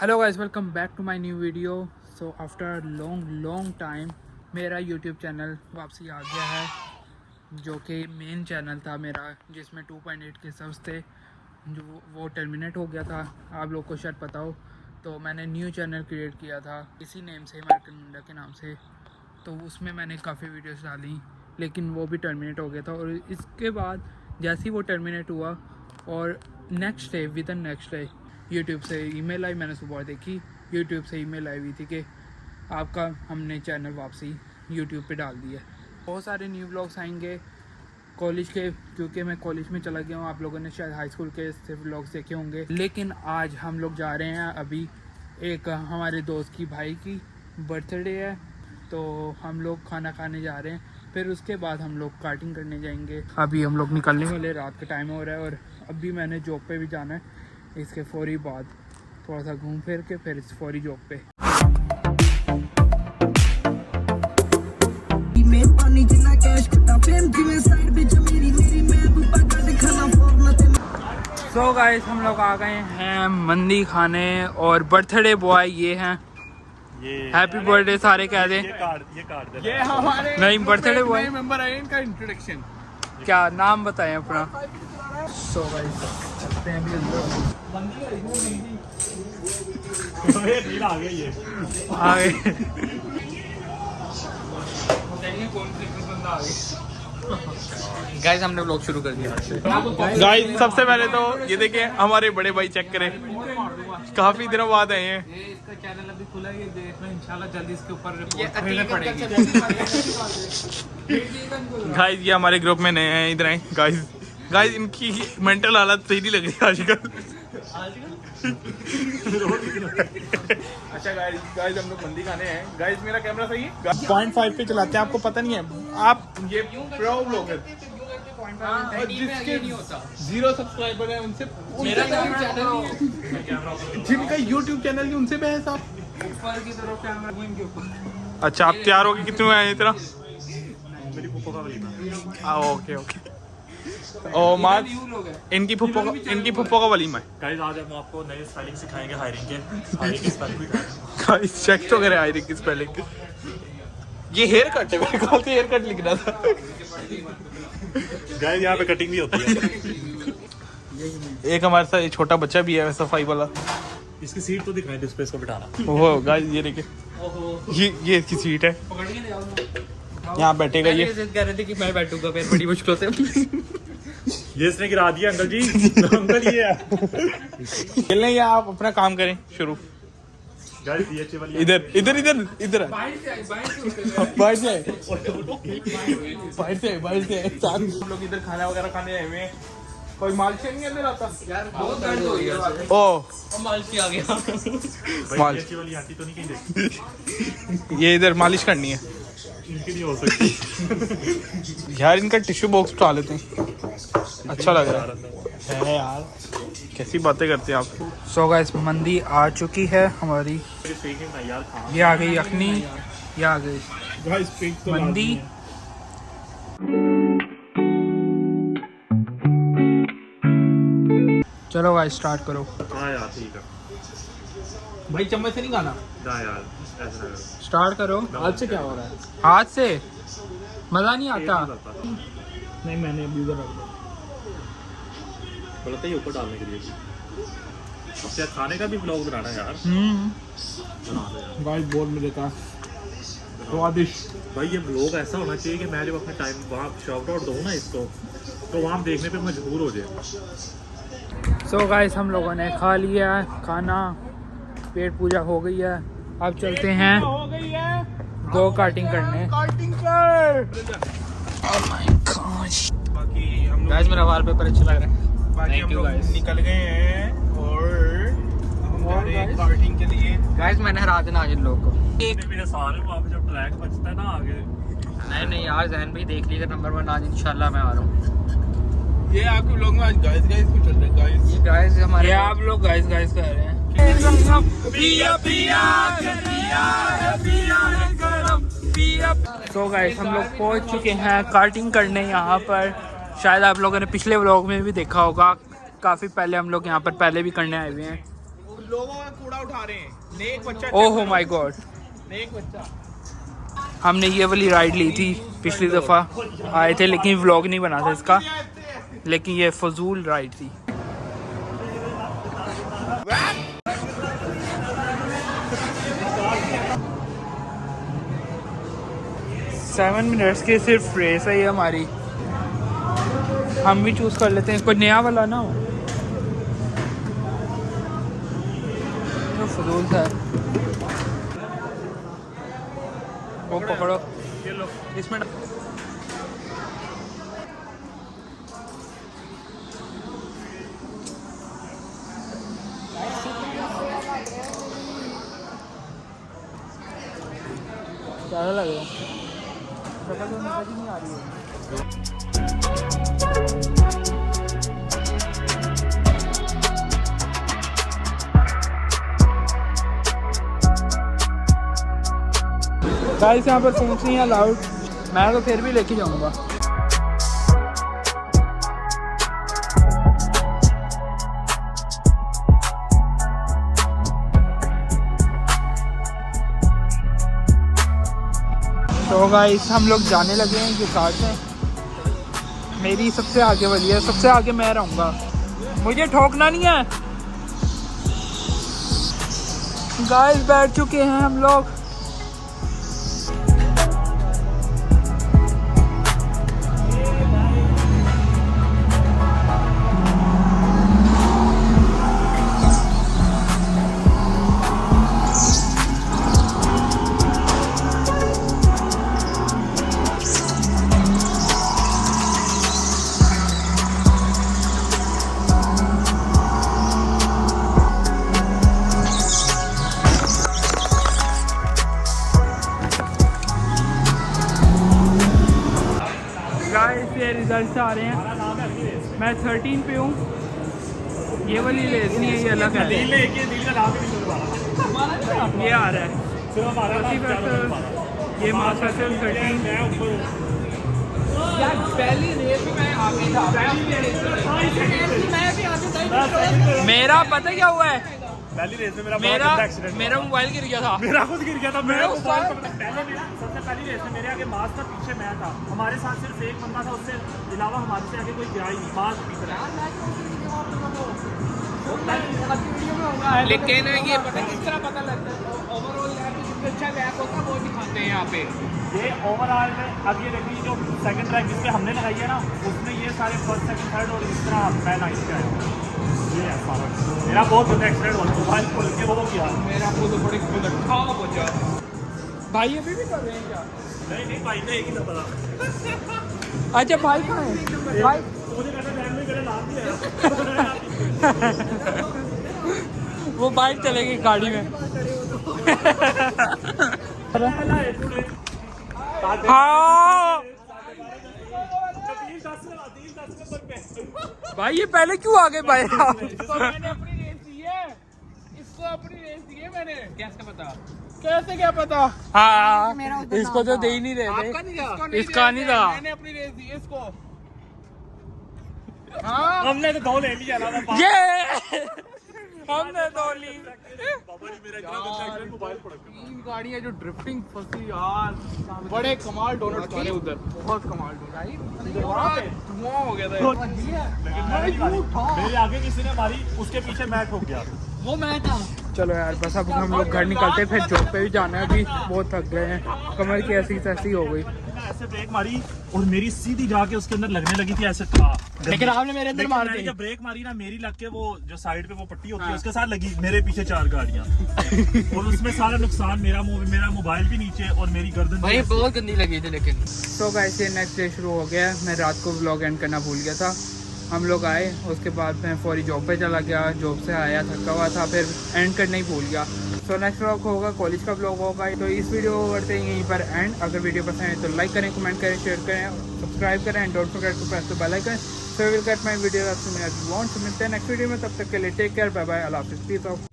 Hello guys, welcome back to my new video. So after long time मेरा YouTube channel वापसी आ गया है, जो कि मेन चैनल था मेरा जिसमें 2.8 के सब्स थे, जो वो टर्मिनेट हो गया था। आप लोग को शायद पता हो, तो मैंने न्यू चैनल क्रिएट किया था इसी नेम से, अमेरिकन मुंडा के नाम से। तो उसमें मैंने काफ़ी वीडियोस डाली, लेकिन वो भी टर्मिनेट हो गया था। और इसके बाद जैसे ही वो टर्मिनेट हुआ और next day with in next day YouTube से ईमेल आई। मैंने सुबह देखी, यूट्यूब से ईमेल आई हुई थी कि आपका हमने चैनल वापसी यूट्यूब पे डाल दिया। बहुत सारे न्यू व्लॉग्स आएंगे कॉलेज के, क्योंकि मैं कॉलेज में चला गया हूँ। आप लोगों ने शायद हाई स्कूल के सिर्फ व्लॉग्स देखे होंगे, लेकिन आज हम लोग जा रहे हैं। अभी एक हमारे दोस्त की भाई की बर्थडे है, तो हम लोग खाना खाने जा रहे हैं। फिर उसके बाद हम लोग कार्टिंग करने जाएंगे। अभी हम लोग निकलने वाले, रात का टाइम हो रहा है और अभी मैंने जॉब पे भी जाना है। इसके फौरी बाद थोड़ा सा घूम फिर के फिर इस फौरी जॉब पे। सो गाइस, हम लोग आ गए हैं मंदी खाने और बर्थडे बॉय ये हैं। हैप्पी बर्थडे सारे कह दे। ये हमारे नहीं, बर्थडे बॉय मेंबर है, इनका इंट्रोडक्शन क्या नाम बताएं अपना। सो गाइस चलते हैं अभी अंदर। आ गए ये आगे गाइस, हमने व्लॉग शुरू कर दिया। गाइस, सबसे पहले तो ये देखिए हमारे बड़े भाई, चेक करें, काफी दिनों बाद आए हैं। इसका चैनल अभी खुला है, ये देखना इंशाल्लाह जल्दी इसके ऊपर रिपोर्ट पड़ेगी। गाइस, ये हमारे ग्रुप में नए हैं, इधर आए। गाइस इनकी मेंटल हालत सही नहीं लग रही आजकल। अच्छा गाइस हम लोग मंदी खाने हैं। गाइस मेरा कैमरा सही है, 0.5 पे चलाते हैं, आपको पता नहीं है। आप ये प्रो ब्लॉगर जिसके 0 सब्सक्राइबर है, उनसे जिनका यूट्यूब चैनल है उनसे बहस आप। अच्छा, आप तैयार हो गए? कितने में आए इतना? मेरी फुप्पो का वलीमा। ओके और मार इनकी फुप्पो का वलीमा है। गाइस आज हम आपको नए स्पेलिंग सिखाएंगे हायरिंग के स्पेलिंग। गाइस चेक तो करें हायरिंग की स्पेलिंग। ये हेयर कट है, मेरे को तो हेयर कट लिखना था। गाइस यहाँ पे कटिंग भी होती है। एक हमारे साथ एक छोटा बच्चा भी है सफाई वाला। इसकी सीट तो दिखाएं जिस पे इसको बिठाना। वो गाइस ये देखिए, ये इसकी सीट है, यहाँ बैठेगा ये। कह रहे थे कि मैं बैठूंगा फिर बड़ी मुश्किल से। ये इसने गिरा दिया अंकल जी। अंकल ये है। खेलने या आप अपना काम करें शुरू। गाइस ये अच्छी वाली इधर बाहर से हम लोग इधर खाना वगैरह खाने आए हुए हैं। कोई मालशी नहीं अंदर आता यार, बहुत दर्द हो गया। ओ मालशी आ गया। भाई अच्छी वाली आती तो नहीं कहीं देखी। ये इधर मालिश करनी है, इनकी नहीं हो सकती यार। इनका टिश्यू बॉक्स उठा लेते हैं, अच्छा लग रहा है यार। कैसी बातें करते हैं आप। सो गाइस, मंदी आ चुकी है हमारी। ये आ गई यखनी, ये आ गई मंदी। चलो गाइस स्टार्ट करो। हाँ यार ठीक है भाई, चम्मच से नहीं खाना। ना यार ऐसा ना स्टार्ट करो। हाथ से क्या हो रहा है? हाथ से मजा नहीं आता। नहीं, मैंने अभी उधर रख दिया। बोलते ही ऊपर डालने के लिए। अब क्या खाने का भी ब्लॉग बनाना है यार। बना दो यार। गाइस बोल मिले का स्वादिष्ट। भाई ये ब्लॉग ऐसा होना चाहिए कि मैं जब अपने टाइम वहाँ शाउट आउट दूँ ना इसको, तो वहाँ देखने पे मजबूर हो जाए। सो गाइस, हम लोगों ने खा लिया है खाना, पेट पूजा हो गई है। अब चलते हैं गो कार्टिंग करने। बाकी हम गाइस मेरा वॉलपेपर अच्छा लग रहा है। बाकी हम लोग निकल गए हैं और हम जा रहे हैं कार्टिंग के लिए। गाइस मैंने हरा देना आज इन लोगों को। एक मेरे सारे वहाँ पे जब ट्रैक बचता है ना आगे। नहीं यार, जहन भाई देख लीजिएगा नंबर 1 आज इंशाल्लाह मैं आ रहा हूँ। ये आपके लोग में आज गाइस को चल रहे हैं। गाइस ये गाइस हमारे, ये आप लोग गाइस कर रहे हैं। तो गाइस हम लोग पहुंच चुके हैं कार्टिंग करने यहाँ पर। शायद आप लोगों ने पिछले व्लॉग में भी देखा होगा, काफ़ी पहले हम लोग यहाँ पर पहले भी करने आए हुए हैं। लोगों का कूड़ा उठा रहे हैं। नेक बच्चा, ओह माय गॉड, नेक बच्चा। हमने ये वाली राइड ली थी पिछली दफ़ा आए थे, लेकिन व्लॉग नहीं बना था इसका, लेकिन ये फजूल राइड थी। सेवन मिनट्स की सिर्फ रेस है ये हमारी, हम भी चूज़ कर लेते हैं कोई नया वाला ना हो जो फजूल था। वो पकड़ो, ये लो। इसमें ज़्यादा लग रहा है, शक्ल तो समझ ही नहीं आ रही है। गाइस यहाँ पर फोन्स नहीं अलाउड, मैं तो फिर भी लेके जाऊँगा। तो गाइस हम लोग जाने लगे हैं ये कार से, मेरी सबसे आगे वाली है, सबसे आगे मैं रहूँगा, मुझे ठोकना नहीं है। गाइस बैठ चुके हैं हम लोग, ये रिजल्ट आ रहे हैं, मैं 13 पे हूँ, ये वाली रेस नहीं है, ये अलग है, ये आ रहा है ये मास्टर 13। यार पहली रेस में आगे था, मेरा पता क्या हुआ है, पहली रेस में मेरा मोबाइल गिर गया था, मेरा खुद गिर गया था। मेरा मोबाइल पहले मेरा सबसे पहली रेस में मेरे आगे मास था, पीछे मैं था, हमारे साथ सिर्फ एक बंदा था, उससे अलावा हमारे से आगे कोई गया ही नहीं, मास पीछे। लेकिन ये पता किस तरह पता लगता है, ओवरऑल लैप जिसमें अच्छा लैप होता है वो दिखाते हैं यहाँ पे। ये ओवरऑल में अब ये देखिए जो सेकंड ट्रैक जिसपे हमने लगाई है ना, उसमें ये सारे फर्स्ट सेकंड थर्ड और इस तरह मैं नाइट पे आया। ये है सारा मेरा बहुत ज़्यादा एक्सीडेंट हुआ, मोबाइल खोल के वो किया, मेरा खुद बड़े खुद अच्छा पहुंचा। भाई अभी भी कर रहे हैं क्या? नहीं भाई ने एक ही दफा था। अच्छा भाई कहाँ है भाई? मुझे कहता बैंक में मेरा नाम नहीं आया। वो बाइक चलेगी गाड़ी में। हाँ भाई ये पहले क्यों आ गए भाई? मैंने अपनी रेस दी है, इसको अपनी रेस दी है मैंने, कैसे पता? कैसे क्या पता? हाँ इसको तो दे ही नहीं रहे थे, इसका नहीं था, मैंने अपनी रेस दी है इसको। हाँ हमने तो 2 ले लिया ना, ये हमने 2 ली। बाबा जी मेरा इतना गंदा एक्सीडेंट मोबाइल पड़ गया। 3 गाड़ियाँ जो ड्रिफ्टिंग फंसी यार, बड़े कमाल डोनट्स खाने उधर, बहुत कमाल डोनट, धुआं हो गया था। मेरे आगे किसी ने मारी, उसके पीछे मैं ठोक गया, वो मैं था। चलो यार बस अब हम लोग घर निकलते, फिर जॉब पे भी जाना है, अभी बहुत थक गए हैं, कमर की ऐसी तैसी हो गई। ऐसे ब्रेक मारी और मेरी सीधी जाके उसके अंदर लगने लगी थी, ऐसे था। लेकिन आपने मेरे अंदर मार दी। जब ब्रेक मारी ना, मेरी लग के वो जो साइड पे वो पट्टी होती है उसके साथ लगी, मेरे पीछे 4 गाड़ियां और उसमें सारा नुकसान मेरा मोबाइल भी नीचे और मेरी गर्दन भाई बहुत गंदी लगी थी। लेकिन तो गाइस ये नेक्स्ट डे शुरू हो गया, मैं रात को व्लॉग एंड करना भूल गया था। हम लोग आए, उसके बाद मैं फौरी जॉब पे चला गया, जॉब से आया थका हुआ था, फिर एंड करना ही भूल गया। तो नेक्स्ट व्लॉग होगा, कॉलेज का व्लॉग होगा। तो इस वीडियो को करते हैं यहीं पर एंड। अगर वीडियो पसंद है तो लाइक करें, कमेंट करें, शेयर करें, सब्सक्राइब करें and don't forget to press the bell icon so you will get my video as soon as you want. तो मिलते हैं नेक्स्ट वीडियो में, तब तक के लिए टेक केयर, बाय बाय, अल्लाह हाफिज़, पीस आउट।